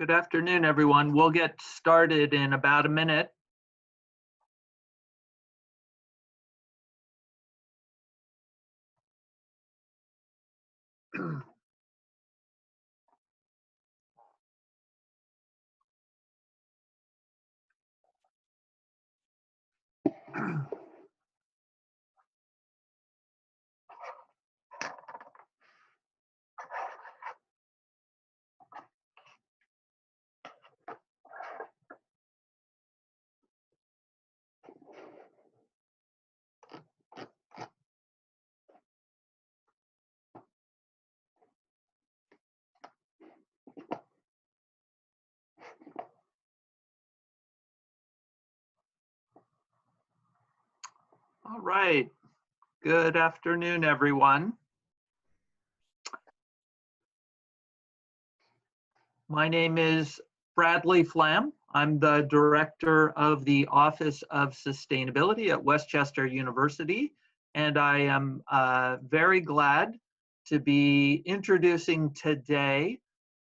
Good afternoon, everyone. We'll get started in about a minute. All right. Good afternoon, everyone. My name is Bradley Flam. I'm the director of the Office of Sustainability at Westchester University, and I am very glad to be introducing today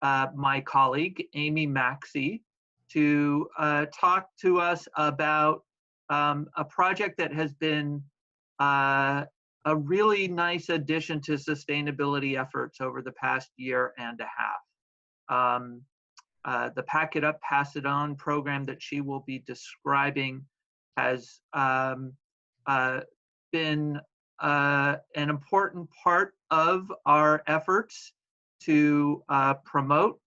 my colleague, Amy Maxcy, to talk to us about a project that has been a really nice addition to sustainability efforts over the past year and a half. The Pack It Up, Pass It On program that she will be describing has been an important part of our efforts to promote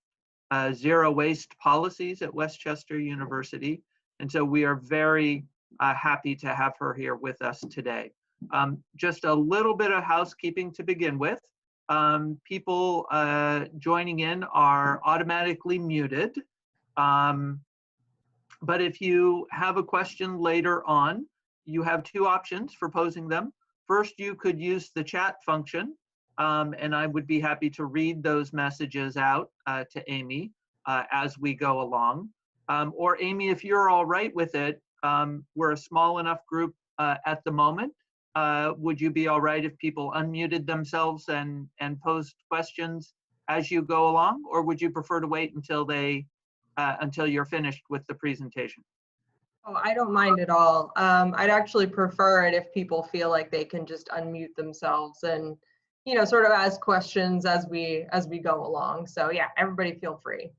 zero waste policies at Westchester University. And so we are very happy to have her here with us today. Just a little bit of housekeeping to begin with. People joining in are automatically muted. But if you have a question later on, you have two options for posing them. First, you could use the chat function, and I would be happy to read those messages out to Amy as we go along. Or Amy, if you're all right with it, we're a small enough group at the moment. Would you be all right if people unmuted themselves and posed questions as you go along, or would you prefer to wait until until you're finished with the presentation? Oh, I don't mind at all. I'd actually prefer it if people feel like they can just unmute themselves and, sort of ask questions as we go along. So yeah, everybody feel free.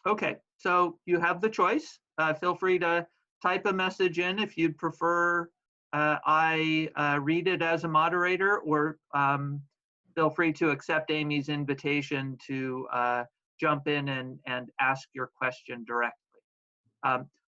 Okay, so you have the choice. Feel free to type a message in if you'd prefer I read it as a moderator, or feel free to accept Amy's invitation to jump in and ask your question directly.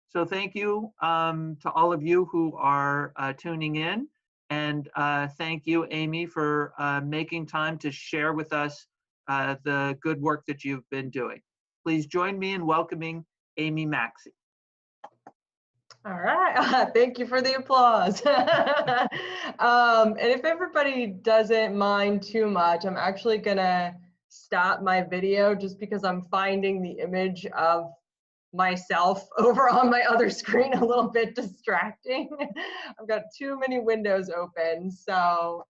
So thank you to all of you who are tuning in, and thank you, Amy, for making time to share with us the good work that you've been doing. Please join me in welcoming Amy Maxcy. All right, thank you for the applause. And if everybody doesn't mind too much, I'm actually gonna stop my video just because I'm finding the image of myself over on my other screen a little bit distracting. I've got too many windows open. So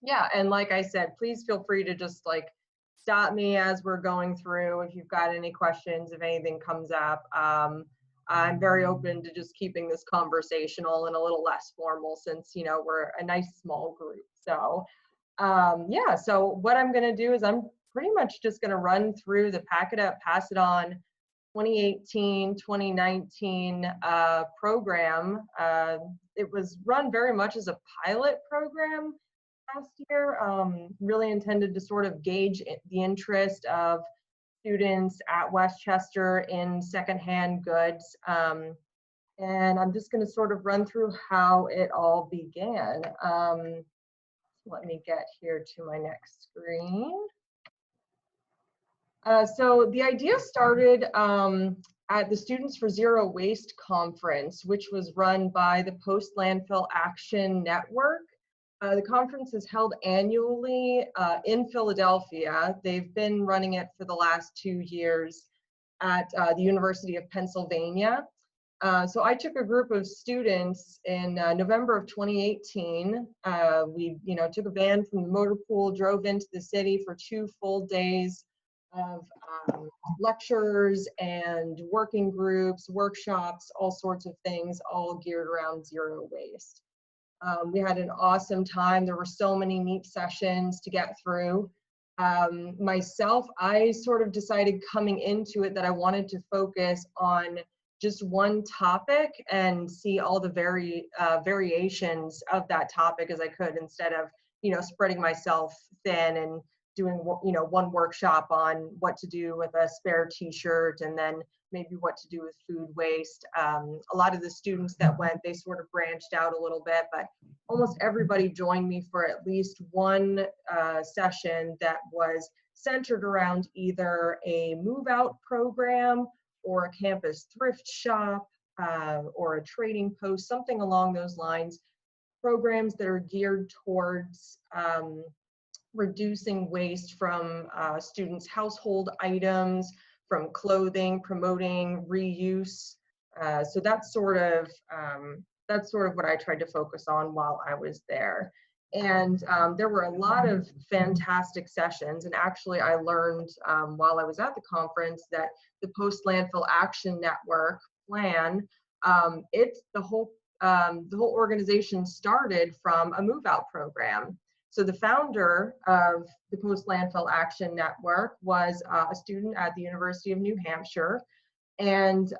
yeah, and like I said, please feel free to just stop me as we're going through if you've got any questions, if anything comes up. I'm very open to just keeping this conversational and a little less formal since, we're a nice small group. So yeah, so what I'm gonna do is I'm pretty much just gonna run through the Pack It Up, Pass It On 2018-2019 program. It was run very much as a pilot program last year, really intended to sort of gauge the interest of students at Westchester in secondhand goods. And I'm just going to sort of run through how it all began. Let me get here to my next screen. So the idea started at the Students for Zero Waste conference, which was run by the Post Landfill Action Network. The conference is held annually in Philadelphia. They've been running it for the last 2 years at the University of Pennsylvania. So I took a group of students in November of 2018. We took a van from the motor pool, drove into the city for 2 full days of lectures and working groups, workshops, all sorts of things, all geared around zero waste. We had an awesome time. There were so many neat sessions to get through. Myself, I sort of decided coming into it that I wanted to focus on just one topic and see all the variations of that topic as I could, instead of, you know, spreading myself thin and doing, you know, one workshop on what to do with a spare t-shirt and then maybe what to do with food waste. A lot of the students that went, they sort of branched out a little bit, but almost everybody joined me for at least one session that was centered around either a move out program or a campus thrift shop or a trading post, something along those lines. Programs that are geared towards reducing waste from students' household items, from clothing, promoting reuse. So that's sort of what I tried to focus on while I was there. And there were a lot of fantastic sessions. And actually, I learned while I was at the conference that the Post Landfill Action Network plan, it's the whole organization started from a move out program. So the founder of the Post Landfill Action Network was a student at the University of New Hampshire, and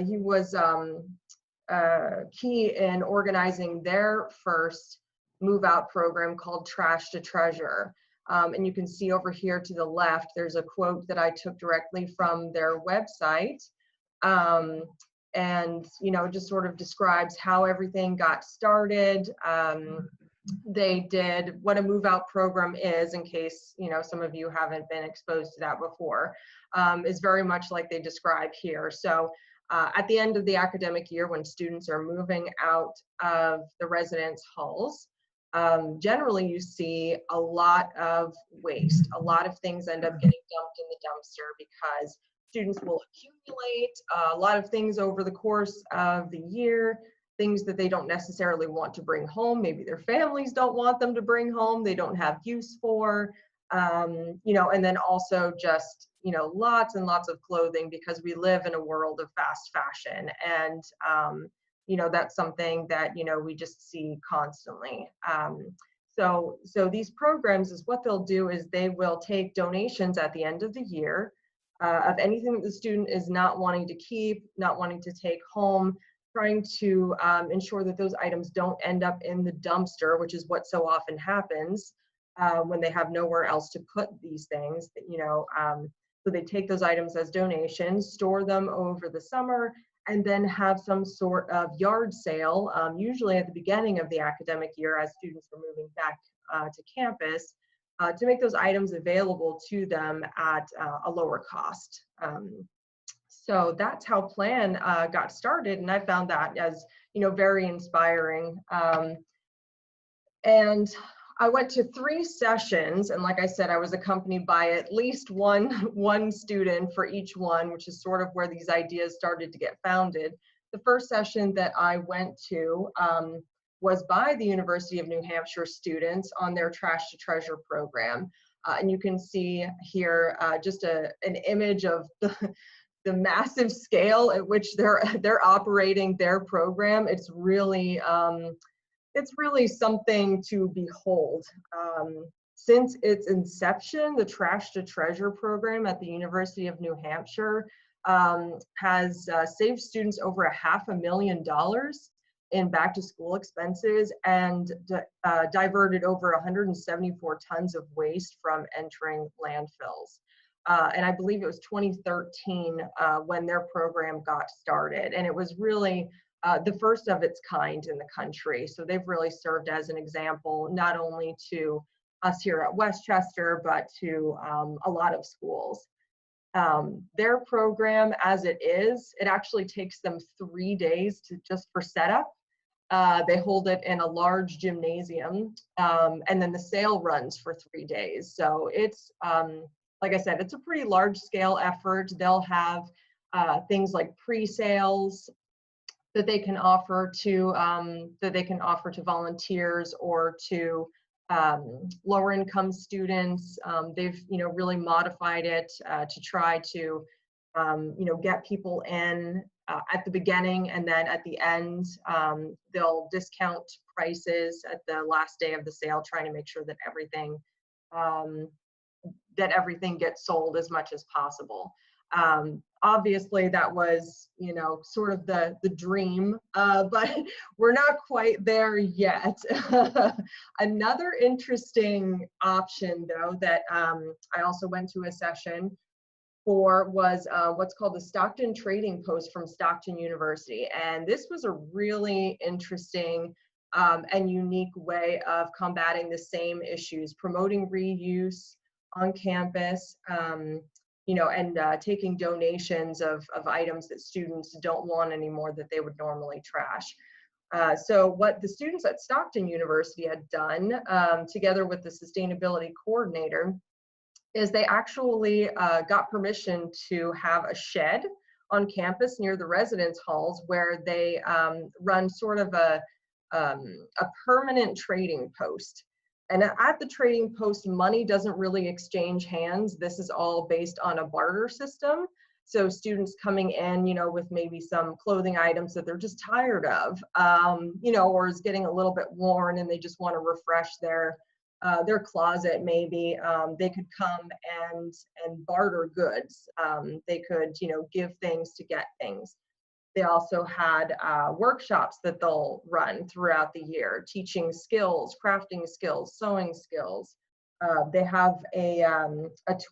he was key in organizing their first move out program called Trash to Treasure. And you can see over here to the left, there's a quote that I took directly from their website. And, you know, just sort of describes how everything got started. They did what a move out program is, in case, you know, some of you haven't been exposed to that before, is very much like they describe here. So at the end of the academic year, when students are moving out of the residence halls, generally you see a lot of waste. A lot of things end up getting dumped in the dumpster because students will accumulate a lot of things over the course of the year, things that they don't necessarily want to bring home. Maybe their families don't want them to bring home, they don't have use for, you know, and then also just, you know, lots and lots of clothing, because we live in a world of fast fashion. And, you know, that's something that, you know, we just see constantly. So these programs is what they'll do is they will take donations at the end of the year of anything that the student is not wanting to keep, not wanting to take home, trying to ensure that those items don't end up in the dumpster, which is what so often happens when they have nowhere else to put these things, you know. So they take those items as donations, store them over the summer, and then have some sort of yard sale, usually at the beginning of the academic year as students are moving back to campus, to make those items available to them at a lower cost. So that's how Plan got started, and I found that as, you know, very inspiring. And I went to 3 sessions, and like I said, I was accompanied by at least one student for each one, which is sort of where these ideas started to get founded. The first session that I went to was by the University of New Hampshire students on their Trash to Treasure program. And you can see here just an image of the massive scale at which they're operating their program. It's really something to behold. Since its inception, the Trash to Treasure program at the University of New Hampshire has saved students over $500,000 in back to school expenses and diverted over 174 tons of waste from entering landfills. And I believe it was 2013 when their program got started. And it was really the first of its kind in the country. So they've really served as an example, not only to us here at Westchester, but to a lot of schools. Their program as it is, it actually takes them 3 days just for setup. They hold it in a large gymnasium, and then the sale runs for 3 days. So it's, like I said, it's a pretty large scale effort. They'll have things like pre-sales that they can offer to volunteers or to lower income students. They've, really modified it to try to, get people in at the beginning, and then at the end, they'll discount prices at the last day of the sale, trying to make sure that um, everything gets sold as much as possible. Obviously that was, sort of the dream, but we're not quite there yet. Another interesting option though, that I also went to a session for was what's called the Stockton Trading Post from Stockton University. And this was a really interesting and unique way of combating the same issues, promoting reuse on campus, and taking donations of items that students don't want anymore that they would normally trash. So what the students at Stockton University had done, together with the sustainability coordinator, is they actually got permission to have a shed on campus near the residence halls where they run sort of a permanent trading post. And at the trading post, money doesn't really exchange hands. This is all based on a barter system. So students coming in, with maybe some clothing items that they're just tired of, or is getting a little bit worn and they just want to refresh their closet maybe, they could come and barter goods. They could, give things to get things. They also had workshops that they'll run throughout the year, teaching skills, crafting skills, sewing skills. They have a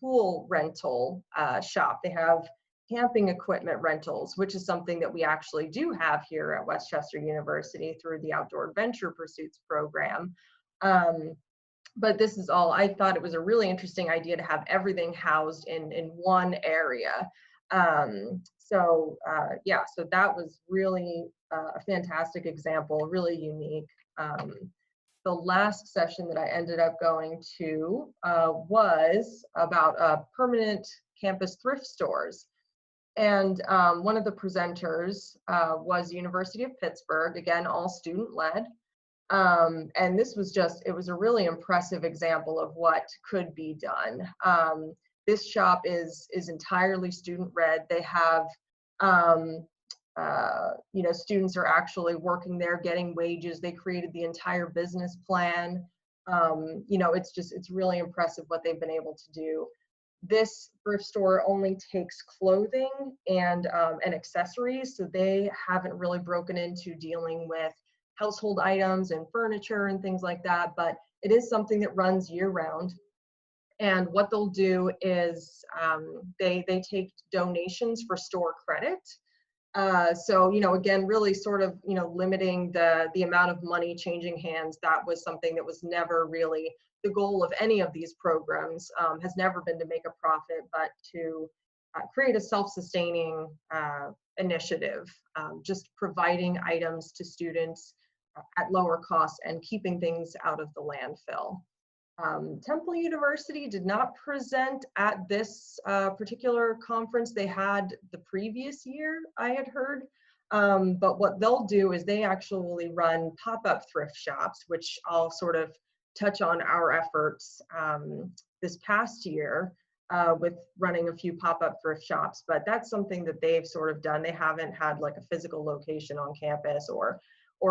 tool rental shop. They have camping equipment rentals, which is something that we actually do have here at Westchester University through the Outdoor Adventure Pursuits program. But this is all, I thought it was a really interesting idea to have everything housed in one area. So that was really a fantastic example, really unique. The last session that I ended up going to was about permanent campus thrift stores. And one of the presenters was University of Pittsburgh, again, all student led. And this was it was a really impressive example of what could be done. This shop is entirely student led. They have, students are actually working there, getting wages. They created the entire business plan. It's really impressive what they've been able to do. This thrift store only takes clothing and accessories, so they haven't really broken into dealing with household items and furniture and things like that, but it is something that runs year round. And what they'll do is they take donations for store credit. So, again, really sort of, limiting the amount of money changing hands. That was something that was never really the goal of any of these programs, has never been to make a profit, but to create a self-sustaining initiative, just providing items to students at lower cost and keeping things out of the landfill. Temple University did not present at this particular conference. They had the previous year, I had heard. But what they'll do is they actually run pop-up thrift shops, which I'll sort of touch on our efforts this past year with running a few pop-up thrift shops. But that's something that they've sort of done. They haven't had like a physical location on campus or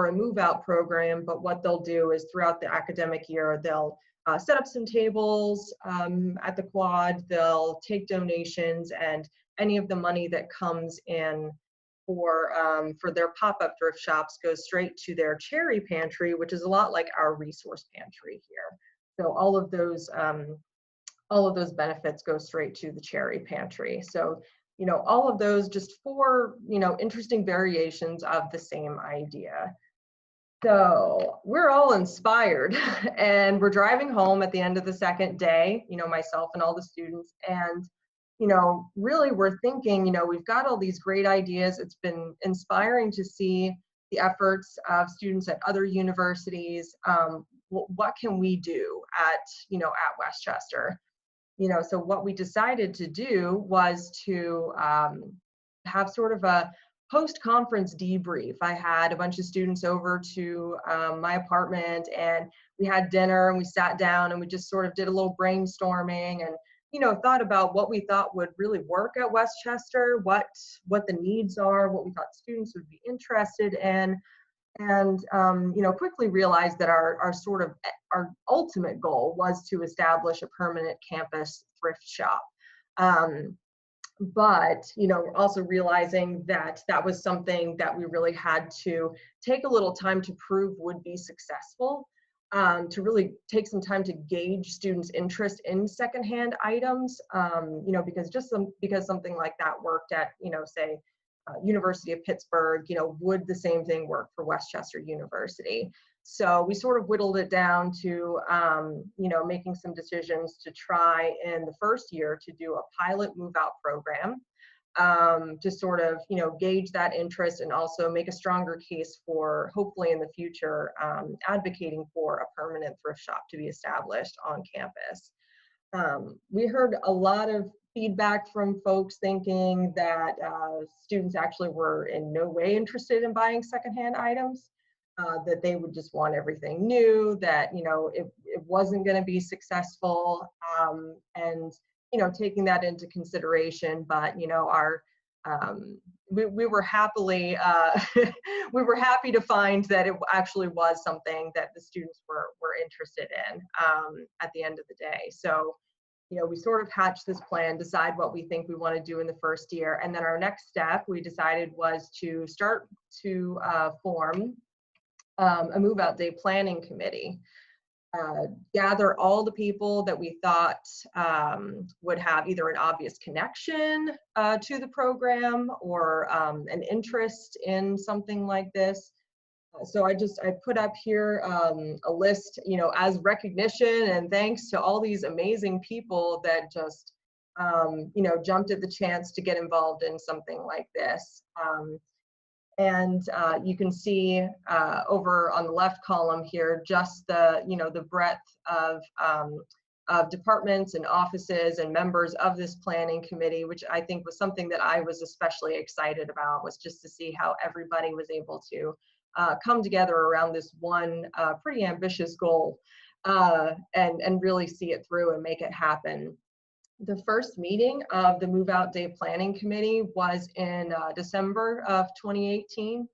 a move-out program. But what they'll do is throughout the academic year, they'll set up some tables at the quad. They'll take donations, and any of the money that comes in for their pop-up thrift shops goes straight to their cherry pantry, which is a lot like our resource pantry here. So all of those benefits go straight to the cherry pantry. So, all of those just 4, interesting variations of the same idea. So we're all inspired and we're driving home at the end of the second day, myself and all the students. And, really we're thinking, we've got all these great ideas. It's been inspiring to see the efforts of students at other universities. What can we do at Westchester? So what we decided to do was to have sort of a post-conference debrief. I had a bunch of students over to my apartment, and we had dinner and we sat down and we just sort of did a little brainstorming and, you know, thought about what we thought would really work at Westchester, what the needs are, what we thought students would be interested in, and you know, quickly realized that our sort of our ultimate goal was to establish a permanent campus thrift shop. But you know, also realizing that that was something that we really had to take a little time to prove would be successful, to really take some time to gauge students' interest in secondhand items, you know, because something like that worked at, you know, say University of Pittsburgh, you know, would the same thing work for Westchester University? So we sort of whittled it down to, you know, making some decisions to try in the first year to do a pilot move out program, to sort of, you know, gauge that interest and also make a stronger case for hopefully in the future advocating for a permanent thrift shop to be established on campus. We heard a lot of feedback from folks thinking that students actually were in no way interested in buying secondhand items, that they would just want everything new, that, you know, it wasn't going to be successful, and, you know, taking that into consideration. But, you know, our we were happily we were happy to find that it actually was something that the students were interested in at the end of the day. So, you know, we sort of hatched this plan, decide what we think we want to do in the first year, and then our next step we decided was to start to form a move out day planning committee. Gather all the people that we thought would have either an obvious connection to the program or an interest in something like this. So I put up here a list, you know, as recognition and thanks to all these amazing people that just, you know, jumped at the chance to get involved in something like this. And you can see over on the left column here, just the, you know, the breadth of departments and offices and members of this planning committee, which I think was something that I was especially excited about, was just to see how everybody was able to come together around this one pretty ambitious goal, and really see it through and make it happen. The first meeting of the Move Out Day Planning Committee was in December of 2018.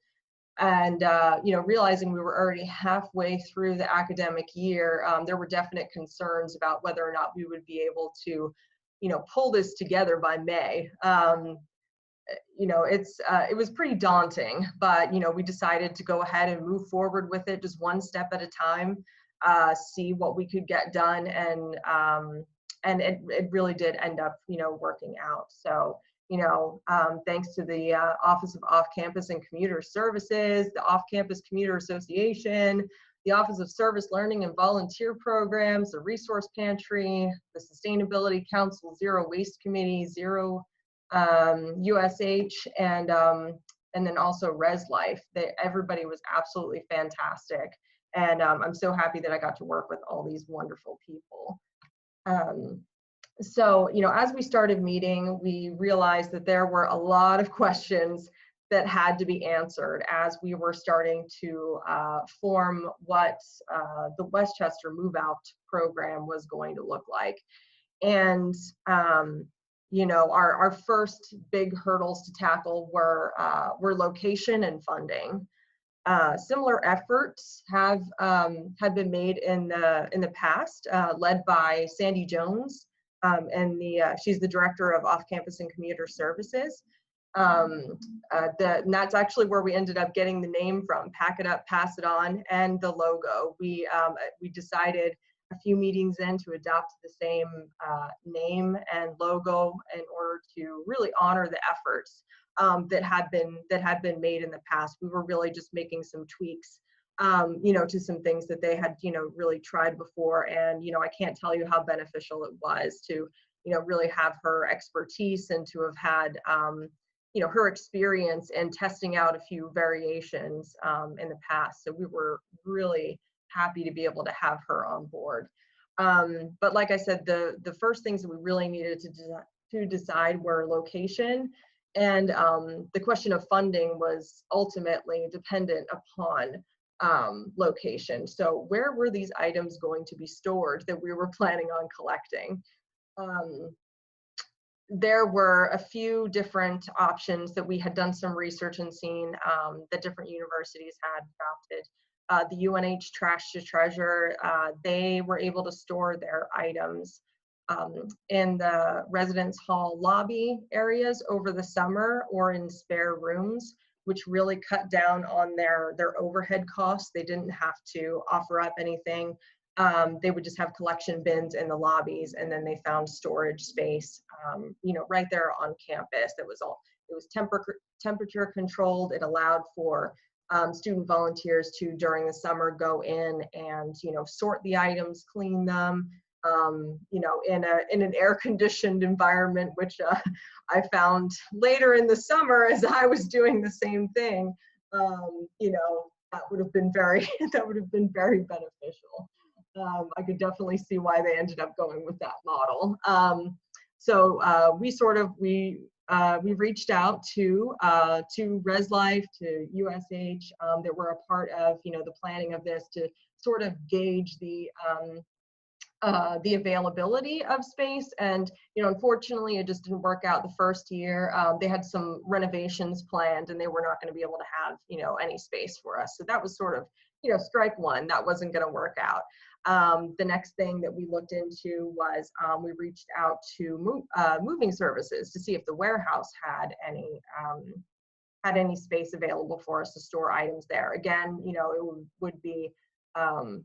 And, you know, realizing we were already halfway through the academic year, there were definite concerns about whether or not we would be able to, you know, pull this together by May. You know, it was pretty daunting, but, you know, we decided to go ahead and move forward with it just one step at a time, see what we could get done, and it really did end up, you know, working out. So, you know, thanks to the Office of Off-Campus and Commuter Services, the Off-Campus Commuter Association, the Office of Service Learning and Volunteer Programs, the Resource Pantry, the Sustainability Council, Zero Waste Committee, Zero USH, and then also Res Life. Everybody was absolutely fantastic. And I'm so happy that I got to work with all these wonderful people. So, you know, as we started meeting, we realized that there were a lot of questions that had to be answered as we were starting to form what the Westchester Move Out program was going to look like. And, you know, our first big hurdles to tackle were location and funding. Similar efforts have been made in the past, led by Sandy Jones, and she's the director of Off-Campus and Commuter Services. And that's actually where we ended up getting the name from, Pack It Up, Pass It On, and the logo. We decided a few meetings in to adopt the same name and logo in order to really honor the efforts that had been made in the past. We were really just making some tweaks, you know, to some things that they had, you know, really tried before. And, you know, I can't tell you how beneficial it was to, you know, really have her expertise and to have had, you know, her experience in testing out a few variations in the past. So we were really happy to be able to have her on board. But like I said, the first things that we really needed to decide were location, and the question of funding was ultimately dependent upon location. So where were these items going to be stored that we were planning on collecting? There were a few different options that we had done some research and seen that different universities had adopted. The UNH Trash to Treasure, they were able to store their items in the residence hall lobby areas over the summer or in spare rooms, which really cut down on their overhead costs. They didn't have to offer up anything. They would just have collection bins in the lobbies, and then they found storage space, right there on campus. It was temperature controlled. It allowed for student volunteers to, during the summer, go in and, sort the items, clean them, in an air-conditioned environment, which I found later in the summer as I was doing the same thing. That would have been very beneficial. I could definitely see why they ended up going with that model. So we reached out to ResLife, to USH, that were a part of the planning of this, to sort of gauge the availability of space. And unfortunately it just didn't work out the first year. They had some renovations planned and they were not going to be able to have any space for us. So that was sort of strike one. That wasn't going to work out. The next thing that we looked into was we reached out to moving services to see if the warehouse had any space available for us to store items there. Again, it would be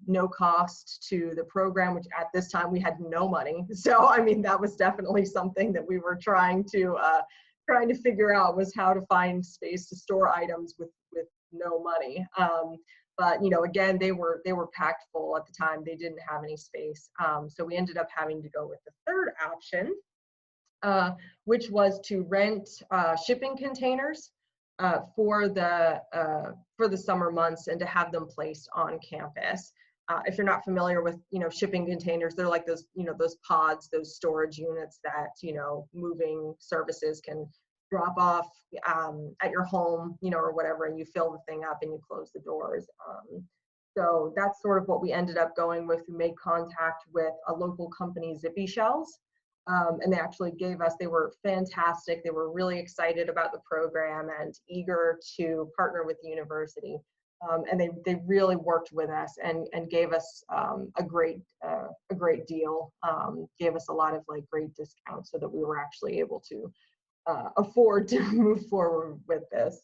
no cost to the program, which at this time we had no money. So I mean, that was definitely something that we were trying to figure out, was how to find space to store items with no money. But again, they were packed full at the time. They didn't have any space. So we ended up having to go with the third option, which was to rent shipping containers for the summer months and to have them placed on campus. If you're not familiar with shipping containers, they're like those those pods, those storage units that moving services can drop off at your home, or whatever, and you fill the thing up and you close the doors. So that's sort of what we ended up going with. We made contact with a local company, Zippy Shells, and they actually they were fantastic. They were really excited about the program and eager to partner with the university. And they really worked with us and gave us a great deal, gave us a lot of great discounts so that we were actually able to afford to move forward with this.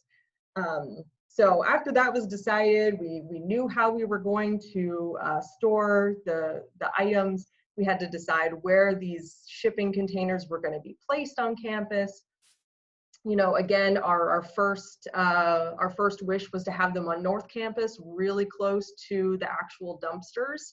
So after that was decided, we knew how we were going to store the items. We had to decide where these shipping containers were going to be placed on campus. Again, our first wish was to have them on North Campus, really close to the actual dumpsters,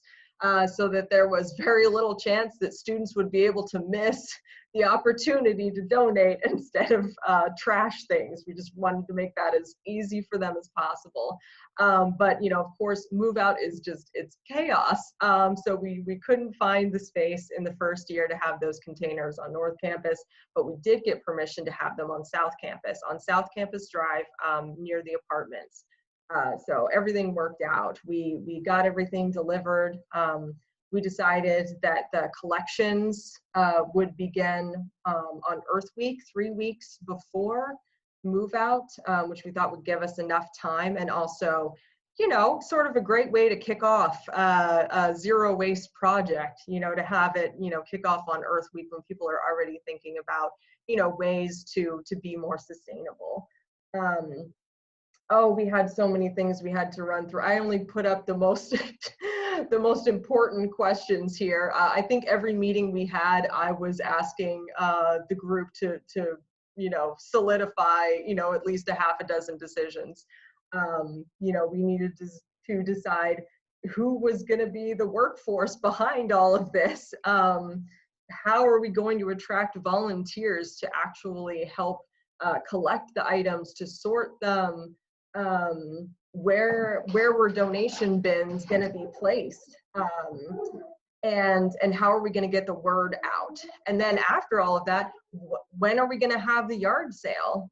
so that there was very little chance that students would be able to miss the opportunity to donate instead of trash things. We just wanted to make that as easy for them as possible. But of course, move out is it's chaos. So we couldn't find the space in the first year to have those containers on North Campus, but we did get permission to have them on South Campus Drive, near the apartments. So everything worked out. We got everything delivered. We decided that the collections would begin on Earth Week, 3 weeks before move out, which we thought would give us enough time, and also, sort of a great way to kick off a zero waste project, to have it, kick off on Earth Week when people are already thinking about, ways to be more sustainable. Oh, we had so many things we had to run through. I only put up the most the most important questions here. I think every meeting we had, I was asking the group to solidify, at least a half a dozen decisions. We needed to decide who was going to be the workforce behind all of this. How are we going to attract volunteers to actually help collect the items, to sort them? Where were donation bins going to be placed? and how are we going to get the word out? And then after all of that, when are we going to have the yard sale?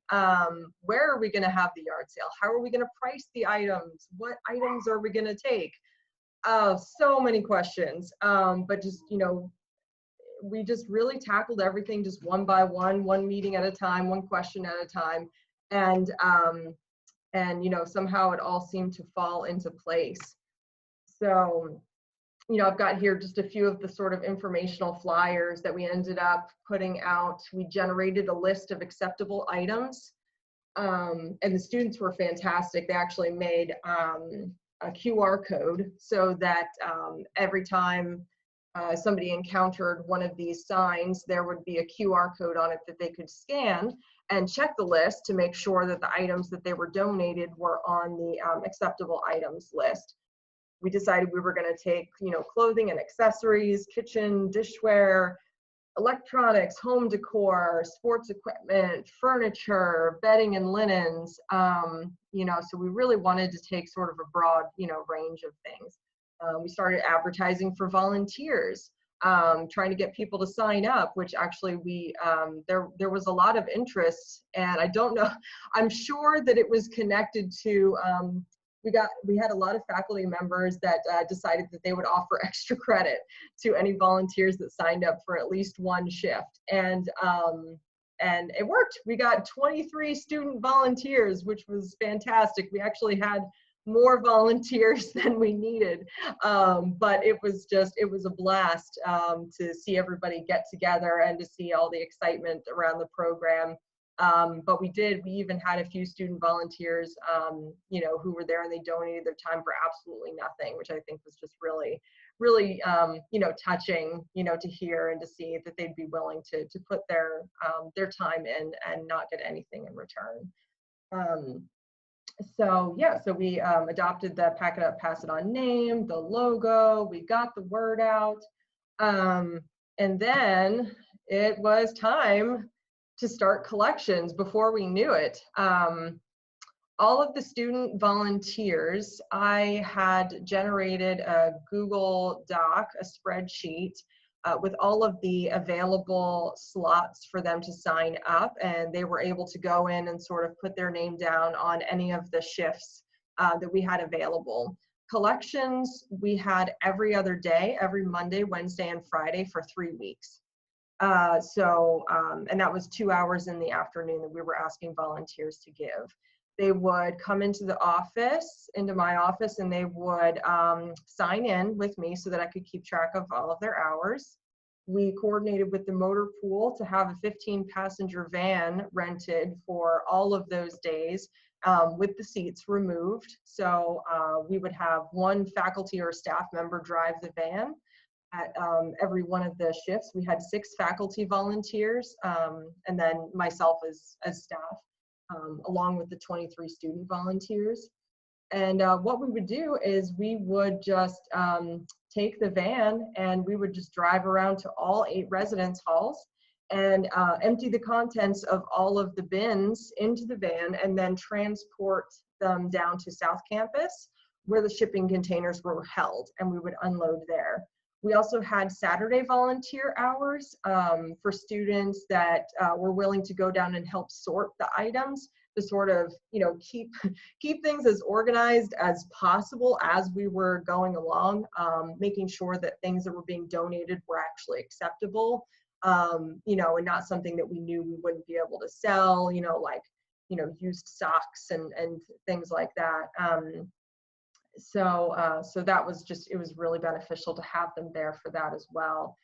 Where are we going to have the yard sale? How are we going to price the items? What items are we going to take? So many questions, but just, you know, we just really tackled everything just one by one meeting at a time, one question at a time. And you know, somehow it all seemed to fall into place. So, you know, I've got here just a few of the sort of informational flyers that we ended up putting out. We generated a list of acceptable items, and the students were fantastic. They actually made a QR code so that every time somebody encountered one of these signs, there would be a QR code on it that they could scan and check the list to make sure that the items that they were donated were on the acceptable items list. We decided we were going to take, you know, clothing and accessories, kitchen, dishware, electronics, home decor, sports equipment, furniture, bedding and linens, you know, so we really wanted to take sort of a broad, you know, range of things. We started advertising for volunteers, trying to get people to sign up, which actually there was a lot of interest, and I don't know, I'm sure that it was connected to, we had a lot of faculty members that decided that they would offer extra credit to any volunteers that signed up for at least one shift. And it worked. We got 23 student volunteers, which was fantastic. We actually had more volunteers than we needed. But it was a blast to see everybody get together and to see all the excitement around the program. But we even had a few student volunteers, you know, who were there and they donated their time for absolutely nothing, which I think was just really, really, you know, touching, you know, to hear and to see that they'd be willing to put their time in and not get anything in return. So yeah, so we adopted the Pack It Up, Pass It On name, the logo, we got the word out. And then it was time to start collections. Before we knew it. All of the student volunteers, I had generated a Google Doc, a spreadsheet, with all of the available slots for them to sign up, and they were able to go in and sort of put their name down on any of the shifts that we had available. Collections, we had every other day, every Monday, Wednesday, and Friday for 3 weeks. And that was 2 hours in the afternoon that we were asking volunteers to give. They would come into the office, into my office, and they would sign in with me so that I could keep track of all of their hours. We coordinated with the motor pool to have a 15-passenger van rented for all of those days with the seats removed. So we would have one faculty or staff member drive the van at every one of the shifts. We had 6 faculty volunteers and then myself as staff, along with the 23 student volunteers. And what we would do is we would just take the van and we would just drive around to all 8 residence halls and empty the contents of all of the bins into the van and then transport them down to South Campus where the shipping containers were held, and we would unload there. We also had Saturday volunteer hours for students that were willing to go down and help sort the items to sort of, you know, keep things as organized as possible as we were going along, making sure that things that were being donated were actually acceptable, you know, and not something that we knew we wouldn't be able to sell, you know, like, you know, used socks and things like that. So that was just, it was really beneficial to have them there for that as well.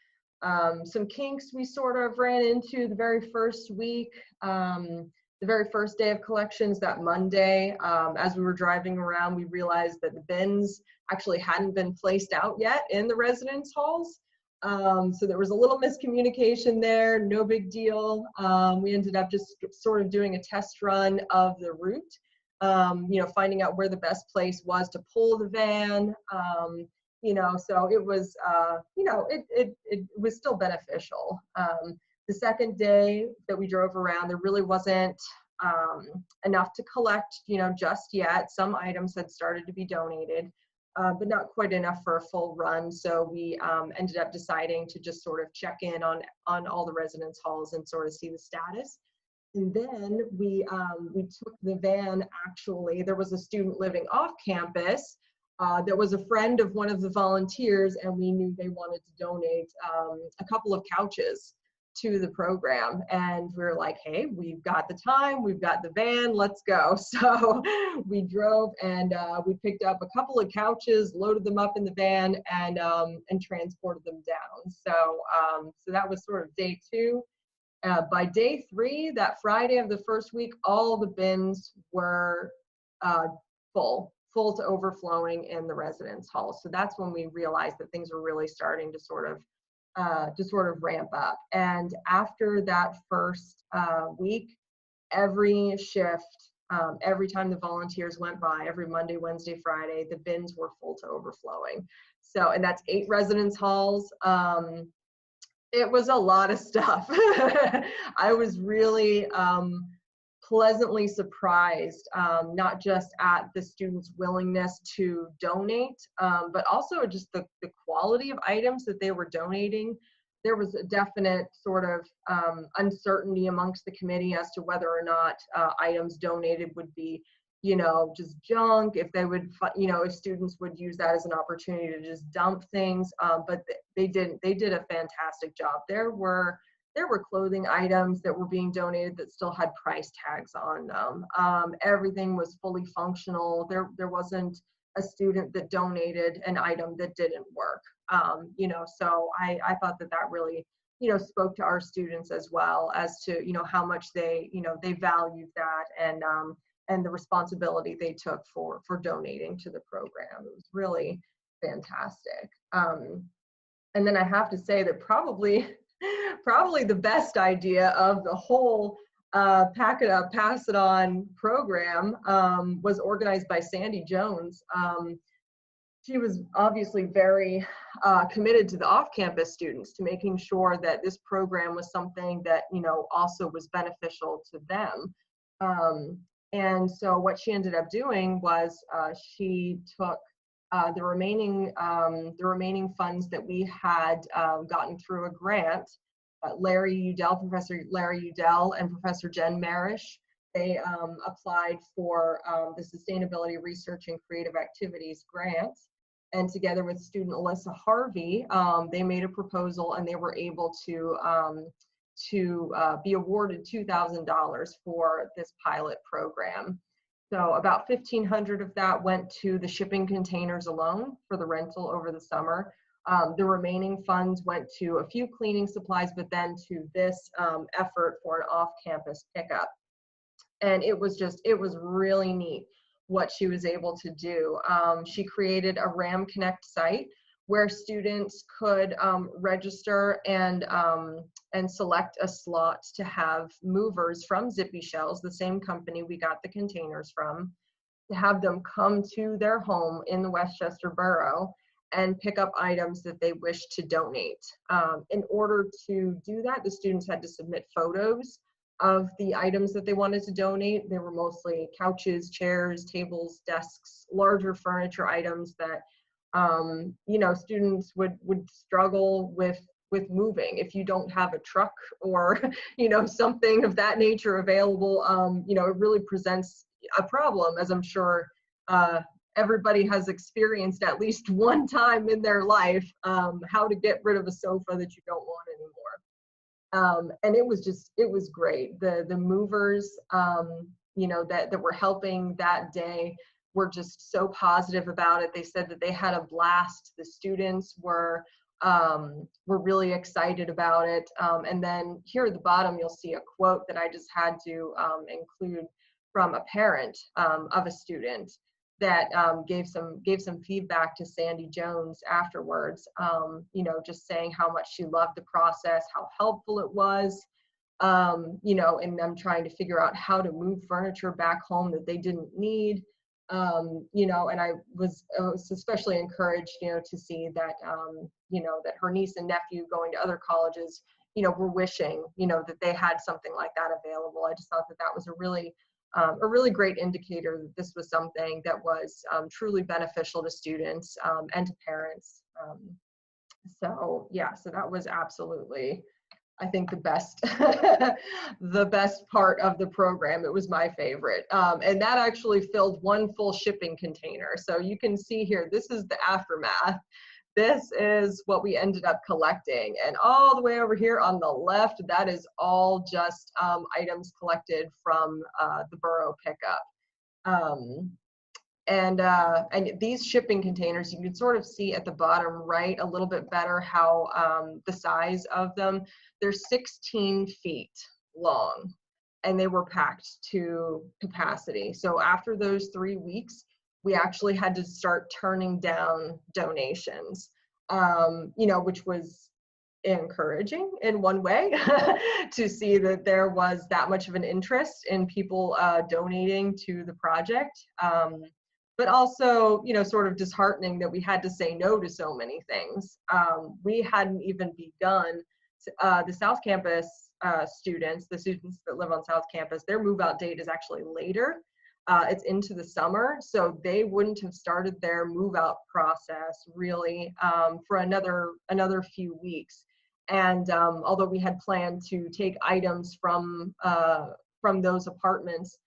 Some kinks we sort of ran into the very first week, the very first day of collections, that Monday. As we were driving around, we realized that the bins actually hadn't been placed out yet in the residence halls. So there was a little miscommunication there, no big deal. We ended up just sort of doing a test run of the route. You know, finding out where the best place was to pull the van, you know, so it was, you know, it was still beneficial. The second day that we drove around, there really wasn't enough to collect, you know, just yet. Some items had started to be donated. but not quite enough for a full run. So we ended up deciding to just sort of check in on all the residence halls and sort of see the status. And then we took the van. Actually, there was a student living off campus that was a friend of one of the volunteers, and we knew they wanted to donate a couple of couches to the program. And we were like, hey, we've got the time, we've got the van, let's go. So we drove and we picked up a couple of couches, loaded them up in the van, and transported them down. So so that was sort of day 2. By day 3, that Friday of the first week, all the bins were full to overflowing in the residence hall. So that's when we realized that things were really starting to sort of ramp up. And after that first week, every shift, every time the volunteers went by, every Monday, Wednesday, Friday, the bins were full to overflowing. So, and that's 8 residence halls. It was a lot of stuff. I was really pleasantly surprised, not just at the students' willingness to donate, but also just the quality of items that they were donating. There was a definite sort of uncertainty amongst the committee as to whether or not items donated would be, you know, just junk, if they would, you know, if students would use that as an opportunity to just dump things, but they didn't. They did a fantastic job. There were clothing items that were being donated that still had price tags on them. Everything was fully functional. There wasn't a student that donated an item that didn't work. You know, so I thought that really, you know, spoke to our students as well as to, you know, how much they, you know, they valued that and the responsibility they took for donating to the program. It was really fantastic. And then I have to say that probably the best idea of the whole Pack It Up, Pass It On program was organized by Sandy Jones. She was obviously very committed to the off-campus students, to making sure that this program was something that, you know, also was beneficial to them. And so what she ended up doing was she took the remaining funds that we had gotten through a grant. Professor Larry Udell and Professor Jen Marish, they applied for the Sustainability Research and Creative Activities grant. And together with student Alyssa Harvey, they made a proposal and they were able to be awarded $2,000 for this pilot program. So about 1,500 of that went to the shipping containers alone for the rental over the summer. The remaining funds went to a few cleaning supplies, but then to this effort for an off-campus pickup. And it was really neat what she was able to do. She created a RAM Connect site where students could register and select a slot to have movers from Zippy Shells, the same company we got the containers from, to have them come to their home in the Westchester Borough and pick up items that they wished to donate. In order to do that, the students had to submit photos of the items that they wanted to donate. They were mostly couches, chairs, tables, desks, larger furniture items that you know, students would struggle with moving if you don't have a truck or, you know, something of that nature available. You know, it really presents a problem, as I'm sure everybody has experienced at least one time in their life, how to get rid of a sofa that you don't want anymore. And it was great. The movers, you know, that were helping that day were just so positive about it. They said that they had a blast. The students were really excited about it. And then here at the bottom, you'll see a quote that I just had to include from a parent of a student that gave some feedback to Sandy Jones afterwards. You know, just saying how much she loved the process, how helpful it was. You know, and them trying to figure out how to move furniture back home that they didn't need. You know, and I was especially encouraged, you know, to see that, you know, that her niece and nephew going to other colleges, you know, were wishing, you know, that they had something like that available. I just thought that was a really a really great indicator that this was something that was truly beneficial to students and to parents. So yeah, so that was absolutely, I think, the best the best part of the program. It was my favorite. And that actually filled one full shipping container. So you can see here, this is the aftermath. This is what we ended up collecting. And all the way over here on the left, that is all just items collected from the borough pickup. And these shipping containers, you can sort of see at the bottom right a little bit better how the size of them. They're 16 feet long, and they were packed to capacity. So after those 3 weeks, we actually had to start turning down donations, you know, which was encouraging in one way to see that there was that much of an interest in people donating to the project. But also, you know, sort of disheartening that we had to say no to so many things. We hadn't even begun the South Campus students, the students that live on South Campus, their move out date is actually later. It's into the summer, so they wouldn't have started their move out process really for another few weeks. And although we had planned to take items from those apartments,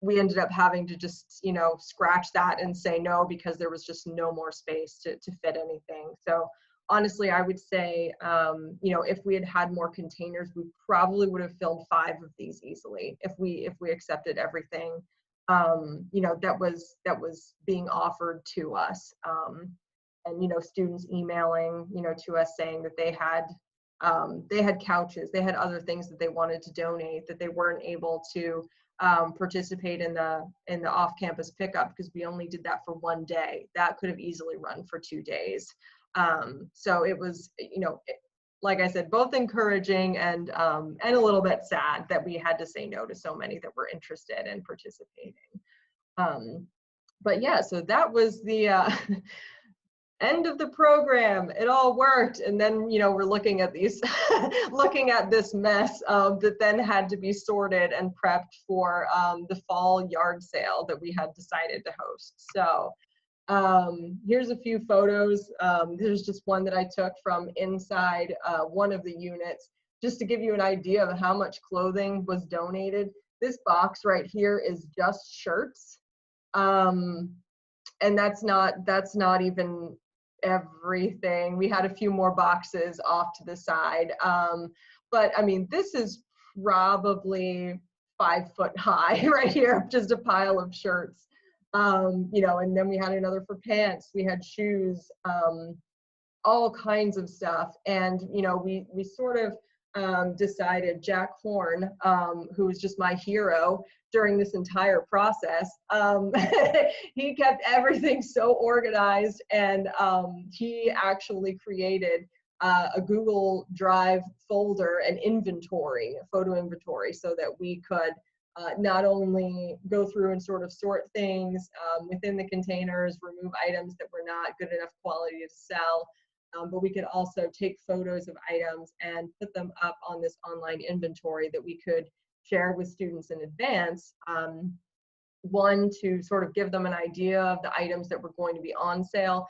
we ended up having to just, you know, scratch that and say no, because there was just no more space to fit anything. So honestly, I would say, you know, if we had had more containers, we probably would have filled 5 of these easily if we accepted everything, you know, that was being offered to us. And, you know, students emailing, you know, to us saying that they had couches, they had other things that they wanted to donate that they weren't able to participate in the off-campus pickup because we only did that for 1 day. That could have easily run for 2 days. So it was, you know, like I said, both encouraging and a little bit sad that we had to say no to so many that were interested in participating. But yeah, so that was the end of the program. It all worked. And then, you know, we're looking at these, looking at this mess that then had to be sorted and prepped for the fall yard sale that we had decided to host. So here's a few photos. There's just one that I took from inside one of the units, just to give you an idea of how much clothing was donated. This box right here is just shirts. And that's not even everything. We had a few more boxes off to the side. But I mean, this is probably 5 foot high right here, just a pile of shirts. You know, and then we had another for pants, we had shoes, all kinds of stuff. And, you know, we sort of decided, Jack Horn, who was just my hero during this entire process, he kept everything so organized, and he actually created a Google Drive folder and inventory, a photo inventory, so that we could not only go through and sort of sort things within the containers, remove items that were not good enough quality to sell, but we could also take photos of items and put them up on this online inventory that we could share with students in advance. One, to sort of give them an idea of the items that were going to be on sale,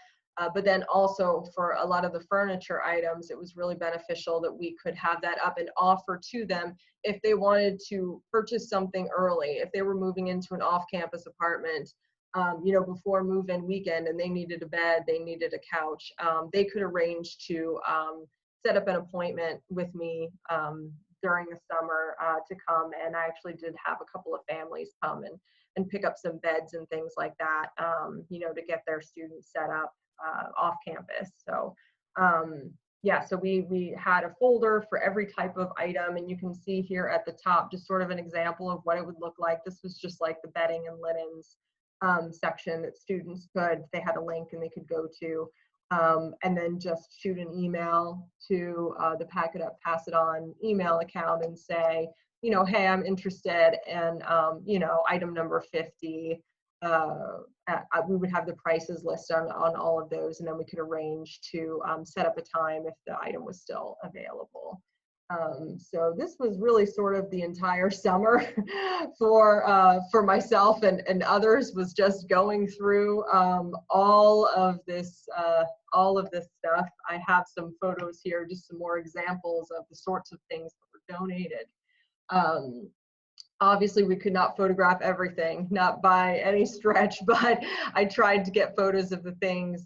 but then also for a lot of the furniture items, it was really beneficial that we could have that up and offer to them if they wanted to purchase something early, if they were moving into an off-campus apartment, you know, before move-in weekend, and they needed a bed, they needed a couch, they could arrange to set up an appointment with me during the summer to come. And I actually did have a couple of families come and pick up some beds and things like that, you know, to get their students set up off campus. So yeah, so we had a folder for every type of item, and you can see here at the top just sort of an example of what it would look like. This was just like the bedding and linens section that students could, they had a link and they could go to, and then just shoot an email to the Pack It Up, Pass It On email account and say, you know, hey, I'm interested in, you know, item number 50. We would have the prices listed on all of those, and then we could arrange to set up a time if the item was still available. So this was really sort of the entire summer for myself and others, was just going through all of this stuff. I have some photos here, just some more examples of the sorts of things that were donated. Obviously, we could not photograph everything, not by any stretch, but I tried to get photos of the things,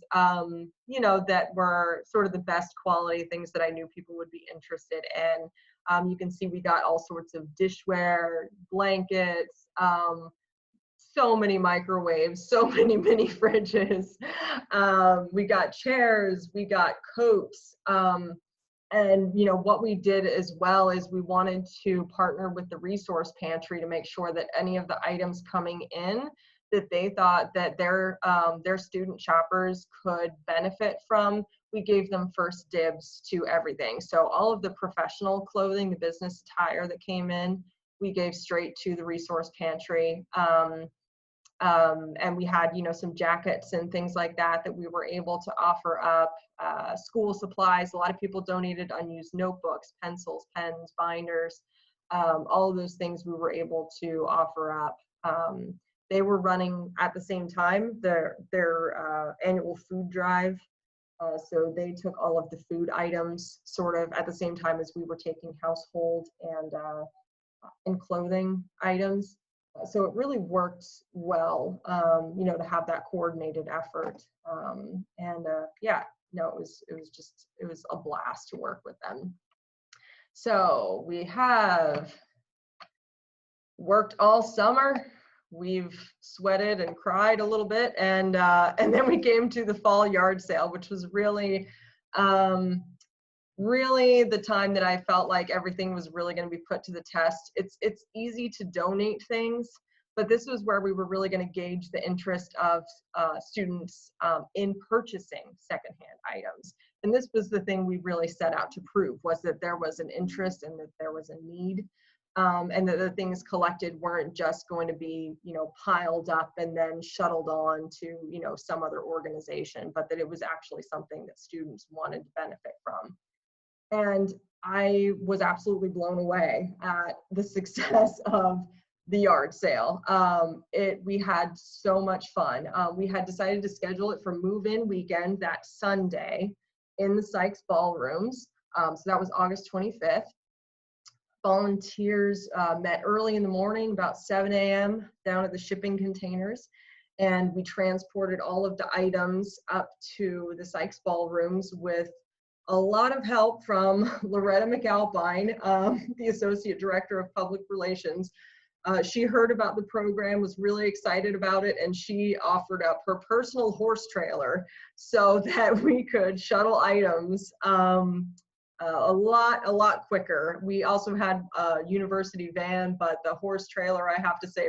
you know, that were sort of the best quality things that I knew people would be interested in. You can see we got all sorts of dishware, blankets, so many microwaves, so many mini fridges. We got chairs, we got coats. And you know what we did as well is we wanted to partner with the resource pantry to make sure that any of the items coming in that they thought that their student shoppers could benefit from, we gave them first dibs to everything. So all of the professional clothing, the business attire that came in, we gave straight to the resource pantry. And we had, you know, some jackets and things like that that we were able to offer up. School supplies, a lot of people donated unused notebooks, pencils, pens, binders, all of those things we were able to offer up. They were running at the same time their annual food drive. So they took all of the food items sort of at the same time as we were taking household and clothing items. So it really worked well, you know, to have that coordinated effort. Yeah, no, it was a blast to work with them. So we have worked all summer. We've sweated and cried a little bit, and then we came to the fall yard sale, which was really the time that I felt like everything was really going to be put to the test. It's easy to donate things, but this was where we were really going to gauge the interest of students in purchasing secondhand items. And this was the thing we really set out to prove, was that there was an interest and that there was a need, and that the things collected weren't just going to be, you know, piled up and then shuttled on to, you know, some other organization, but that it was actually something that students wanted to benefit from. And I was absolutely blown away at the success of the yard sale. We had so much fun. We had decided to schedule it for move-in weekend that Sunday in the Sykes ballrooms. So that was August 25th. Volunteers met early in the morning, about 7 a.m. down at the shipping containers. And we transported all of the items up to the Sykes ballrooms with a lot of help from Loretta McAlpine, the Associate Director of Public Relations. She heard about the program, was really excited about it, and she offered up her personal horse trailer so that we could shuttle items a lot quicker. We also had a university van, but the horse trailer, I have to say,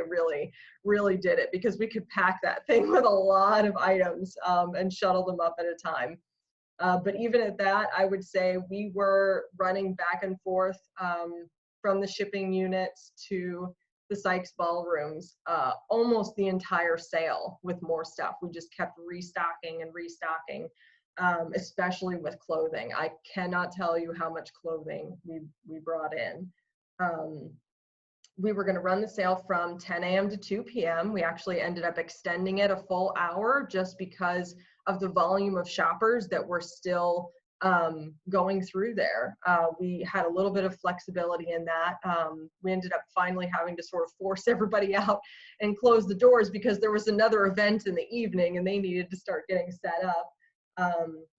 really did it, because we could pack that thing with a lot of items and shuttle them up at a time. But even at that, I would say we were running back and forth from the shipping units to the Sykes ballrooms almost the entire sale with more stuff. We just kept restocking and restocking, especially with clothing. I cannot tell you how much clothing we brought in. We were going to run the sale from 10 a.m. to 2 p.m. We actually ended up extending it a full hour just because of the volume of shoppers that were still going through there. We had a little bit of flexibility in that. We ended up finally having to sort of force everybody out and close the doors because there was another event in the evening and they needed to start getting set up.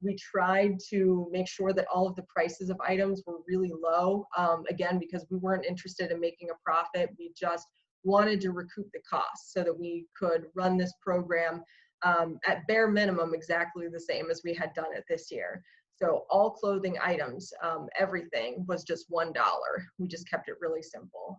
We tried to make sure that all of the prices of items were really low, again, because we weren't interested in making a profit. We just wanted to recoup the costs so that we could run this program at bare minimum exactly the same as we had done it this year. So all clothing items, everything was just $1. We just kept it really simple.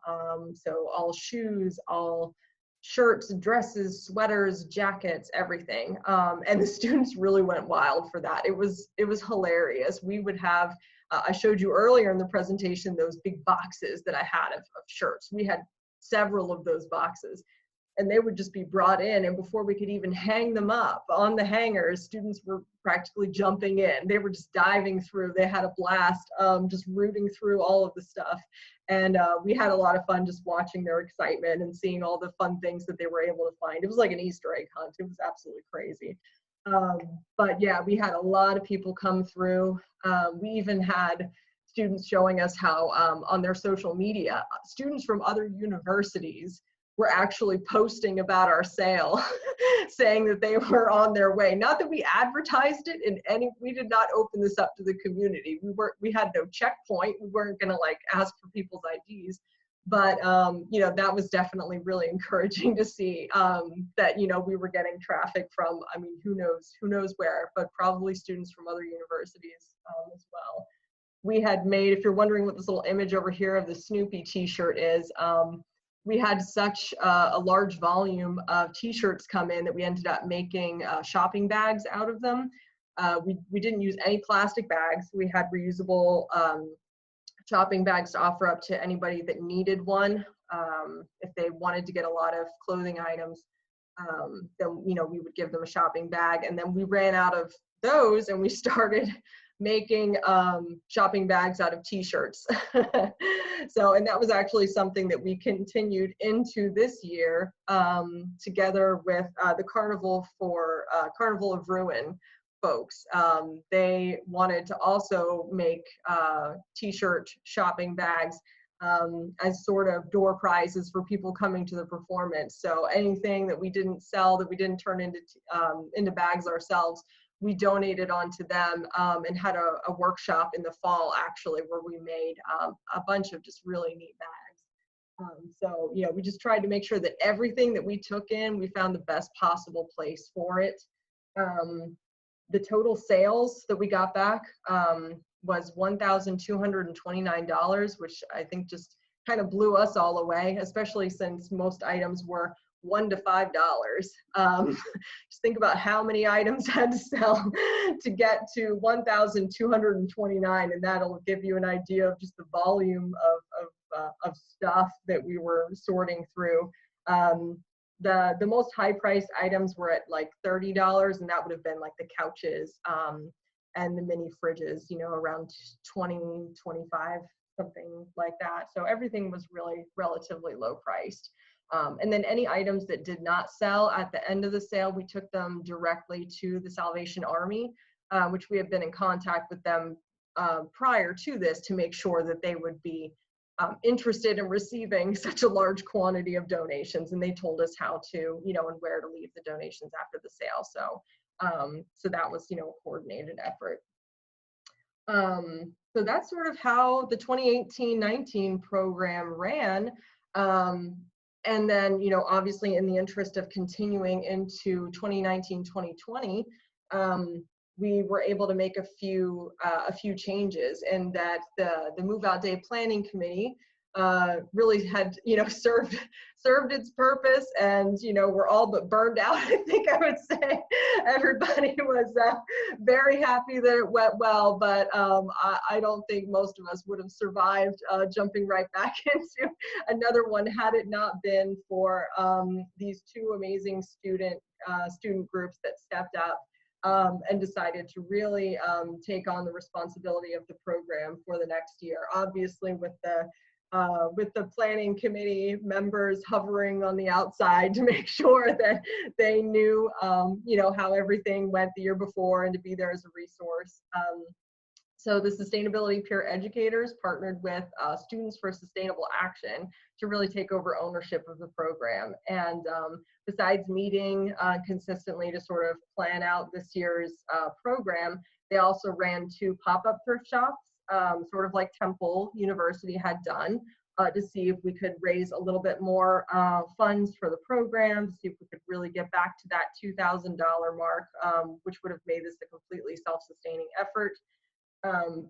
So all shoes, all shirts, dresses, sweaters, jackets, everything. And the students really went wild for that. It was hilarious. We would have, I showed you earlier in the presentation, those big boxes that I had of shirts. We had several of those boxes. and they would just be brought in, and before we could even hang them up on the hangers, students were practically jumping in. They were just diving through. They had a blast, just rooting through all of the stuff. And we had a lot of fun just watching their excitement and seeing all the fun things that they were able to find. It was like an Easter egg hunt. It was absolutely crazy. But yeah, we had a lot of people come through. We even had students showing us how on their social media, students from other universities were actually posting about our sale, saying that they were on their way. Not that we advertised it in any, we did not open this up to the community. We had no checkpoint. We weren't gonna like ask for people's IDs, but you know, that was definitely really encouraging to see that, you know, we were getting traffic from, I mean, who knows where, but probably students from other universities as well. We had made, if you're wondering what this little image over here of the Snoopy t-shirt is, we had such a large volume of t-shirts come in that we ended up making shopping bags out of them. We didn't use any plastic bags. We had reusable shopping bags to offer up to anybody that needed one. If they wanted to get a lot of clothing items, then, you know, we would give them a shopping bag. And then we ran out of those and we started making shopping bags out of t-shirts. So, and that was actually something that we continued into this year together with the Carnival of Ruin folks. They wanted to also make t-shirt shopping bags as sort of door prizes for people coming to the performance. So anything that we didn't sell, that we didn't turn into bags ourselves, we donated onto them and had a workshop in the fall actually where we made a bunch of just really neat bags. So, you know, we just tried to make sure that everything that we took in, we found the best possible place for it. The total sales that we got back was $1,229, which I think just kind of blew us all away, especially since most items were $1 to $5. Just think about how many items had to sell to get to 1,229, and that'll give you an idea of just the volume of stuff that we were sorting through. The most high priced items were at like $30, and that would have been like the couches and the mini fridges, you know, around 20, 25, something like that. So everything was really relatively low priced. And then any items that did not sell at the end of the sale, we took them directly to the Salvation Army, which we have been in contact with them prior to this to make sure that they would be interested in receiving such a large quantity of donations. And they told us how to, you know, and where to leave the donations after the sale. So, so that was, you know, a coordinated effort. So that's sort of how the 2018-19 program ran. And then, you know, obviously in the interest of continuing into 2019-2020, we were able to make a few changes, and that the Move Out Day Planning Committee really had, you know, served its purpose, and, you know, we're all but burned out. I think I would say everybody was very happy that it went well, but I don't think most of us would have survived jumping right back into another one had it not been for these two amazing student groups that stepped up and decided to really take on the responsibility of the program for the next year. Obviously, with the planning committee members hovering on the outside to make sure that they knew, you know, how everything went the year before, and to be there as a resource. So the sustainability peer educators partnered with Students for Sustainable Action to really take over ownership of the program. And besides meeting consistently to sort of plan out this year's program, they also ran 2 pop-up thrift shops, sort of like Temple University had done, to see if we could raise a little bit more funds for the program, to see if we could really get back to that $2,000 mark, which would have made this a completely self-sustaining effort.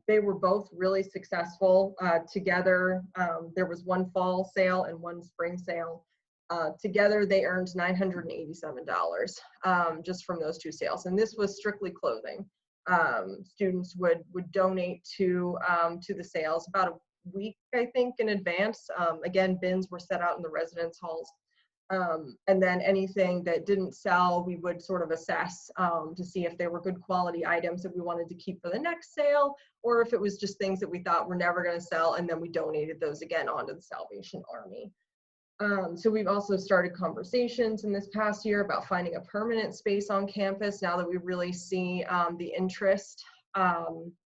They were both really successful together. There was one fall sale and one spring sale. Together, they earned $987 just from those 2 sales. And this was strictly clothing. Students would donate to the sales about a week, I think, in advance. Again, bins were set out in the residence halls. And then anything that didn't sell, we would sort of assess to see if they were good quality items that we wanted to keep for the next sale, or if it was just things that we thought were never going to sell, and then we donated those again onto the Salvation Army. So we've also started conversations in this past year about finding a permanent space on campus now that we really see the interest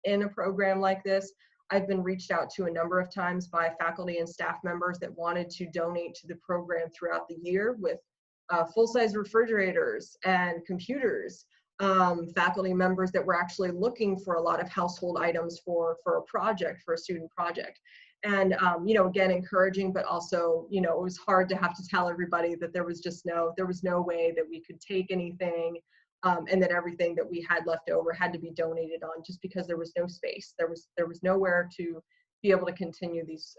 in a program like this. I've been reached out to a number of times by faculty and staff members that wanted to donate to the program throughout the year with full-size refrigerators and computers. Faculty members that were actually looking for a lot of household items for a project, for a student project. And, you know, again, encouraging, but also, you know, it was hard to have to tell everybody that there was no way that we could take anything, and that everything that we had left over had to be donated on, just because there was no space. There was nowhere to be able to continue this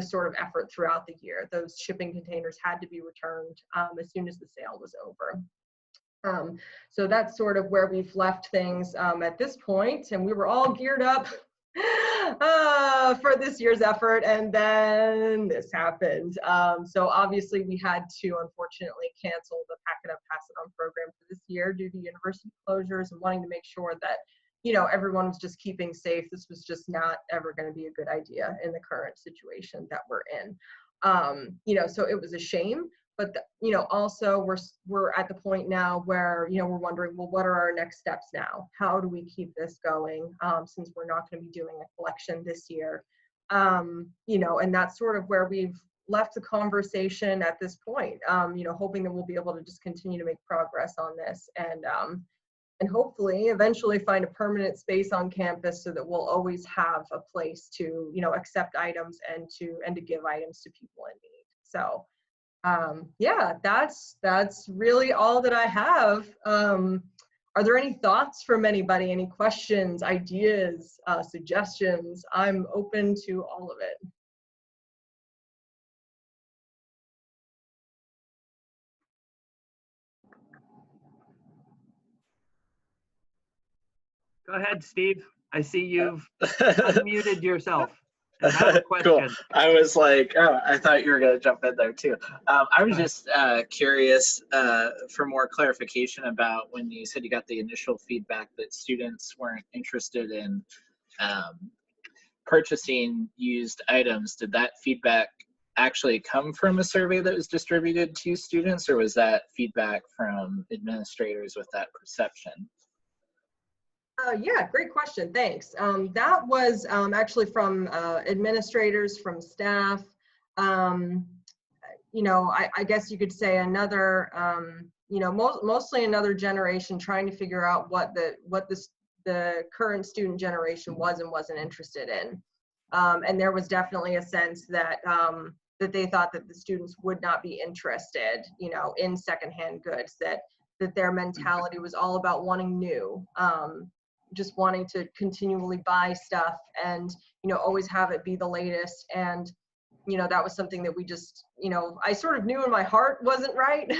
sort of effort throughout the year. Those shipping containers had to be returned as soon as the sale was over. So that's sort of where we've left things at this point, and we were all geared up for this year's effort, and then this happened. So obviously we had to unfortunately cancel the Pack It Up, Pass It On program for this year due to university closures and wanting to make sure that, you know, everyone was just keeping safe. This was just not ever going to be a good idea in the current situation that we're in. You know, so it was a shame. But, you know, also we're at the point now where, you know, we're wondering, well, what are our next steps now? How do we keep this going since we're not going to be doing a collection this year? You know, and that's sort of where we've left the conversation at this point, you know, hoping that we'll be able to just continue to make progress on this and hopefully eventually find a permanent space on campus so that we'll always have a place to, you know, accept items and to give items to people in need. So yeah, that's really all that I have. Are there any thoughts from anybody? Any questions, ideas, suggestions? I'm open to all of it. Go ahead, Steve. I see you've unmuted yourself. I have a question. Cool. I was like, oh, I thought you were going to jump in there too. I was just curious for more clarification about when you said you got the initial feedback that students weren't interested in purchasing used items. Did that feedback actually come from a survey that was distributed to students, or was that feedback from administrators with that perception? Yeah, great question. Thanks. That was actually from administrators, from staff. You know, I guess you could say another, you know, mostly another generation trying to figure out what the current student generation was and wasn't interested in. And there was definitely a sense that that they thought that the students would not be interested, you know, in secondhand goods. That their mentality was all about wanting new. Just wanting to continually buy stuff and, you know, always have it be the latest. And, you know, that was something that we just, you know, I sort of knew in my heart wasn't right,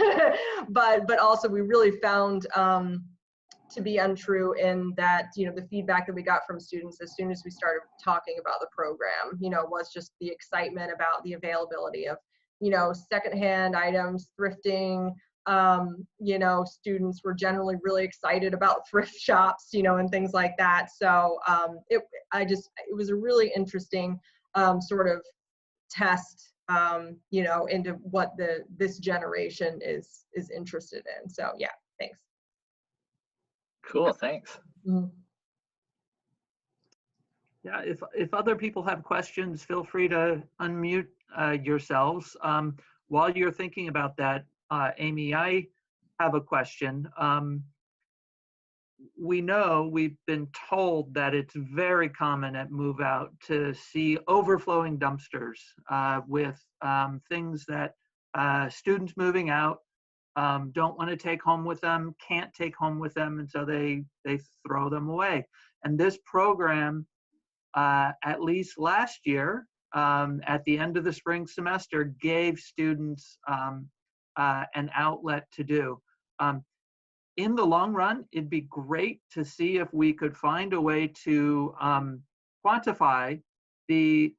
but also we really found to be untrue in that, you know, the feedback that we got from students as soon as we started talking about the program, you know, was just the excitement about the availability of, you know, secondhand items, thrifting. You know, students were generally really excited about thrift shops, you know, and things like that. So it was a really interesting sort of test, you know, into what this generation is interested in. So yeah, thanks. Cool, thanks. Mm-hmm. Yeah, if other people have questions, feel free to unmute yourselves. While you're thinking about that, Amy, I have a question. We've been told that it's very common at move out to see overflowing dumpsters with things that students moving out don't want to take home with them, can't take home with them, and so they throw them away. And this program, at least last year, at the end of the spring semester, gave students an outlet to do. In the long run, it'd be great to see if we could find a way to quantify the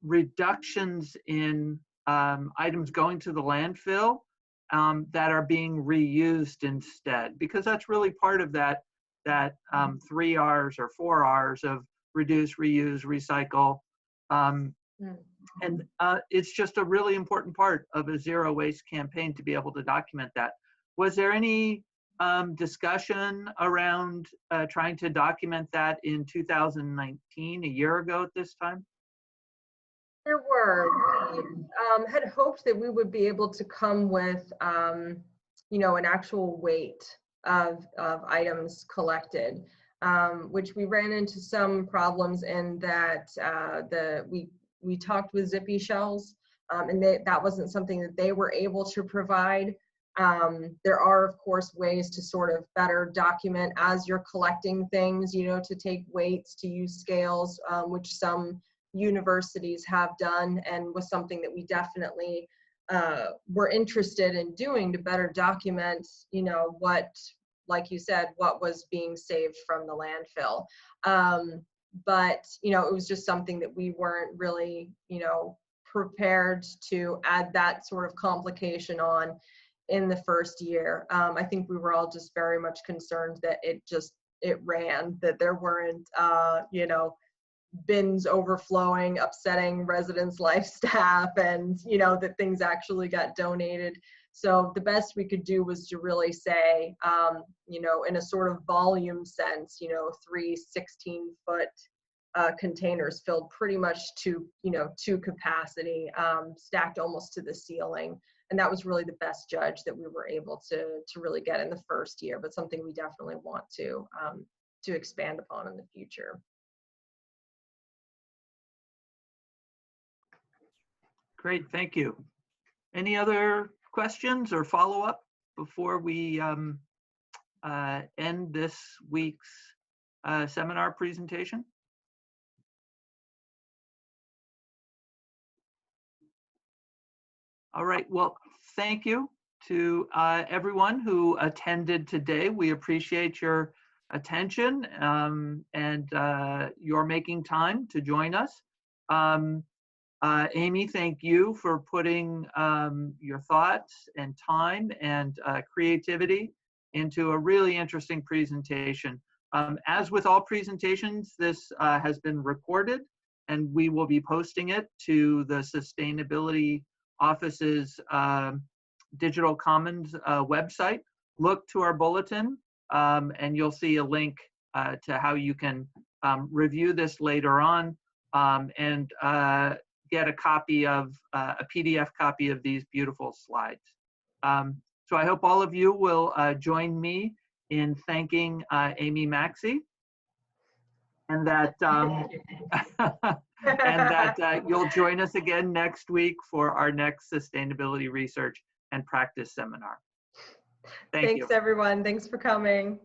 reductions in items going to the landfill that are being reused instead, because that's really part of that 3 R's or 4 R's of reduce, reuse, recycle. And it's just a really important part of a zero waste campaign to be able to document that. Was there any discussion around trying to document that in 2019, a year ago at this time? There were. We had hoped that we would be able to come with, you know, an actual weight of items collected, which we ran into some problems in that we talked with Zippy Shells, and that wasn't something that they were able to provide. There are, of course, ways to sort of better document as you're collecting things, you know, to take weights, to use scales, which some universities have done, and was something that we definitely were interested in doing to better document, you know, what, like you said, what was being saved from the landfill. But, you know, it was just something that we weren't really, you know, prepared to add that sort of complication on in the first year. I think we were all just very much concerned that it ran, that there weren't, you know, bins overflowing, upsetting residents, life, staff, and, you know, that things actually got donated. So the best we could do was to really say, you know, in a sort of volume sense, you know, 3 16-foot containers filled pretty much to, you know, to capacity, stacked almost to the ceiling. And that was really the best judge that we were able to really get in the first year, but something we definitely want to expand upon in the future. Great, thank you. Any other questions or follow-up before we end this week's seminar presentation? All right, well, thank you to everyone who attended today. We appreciate your attention and your making time to join us. Amy, thank you for putting your thoughts and time and creativity into a really interesting presentation. As with all presentations, this has been recorded, and we will be posting it to the Sustainability Office's Digital Commons website. Look to our bulletin, and you'll see a link to how you can review this later on and get a copy of a PDF copy of these beautiful slides. So I hope all of you will join me in thanking Amy Maxcy, and that you'll join us again next week for our next Sustainability Research and Practice Seminar. Thanks, everyone. Thanks for coming.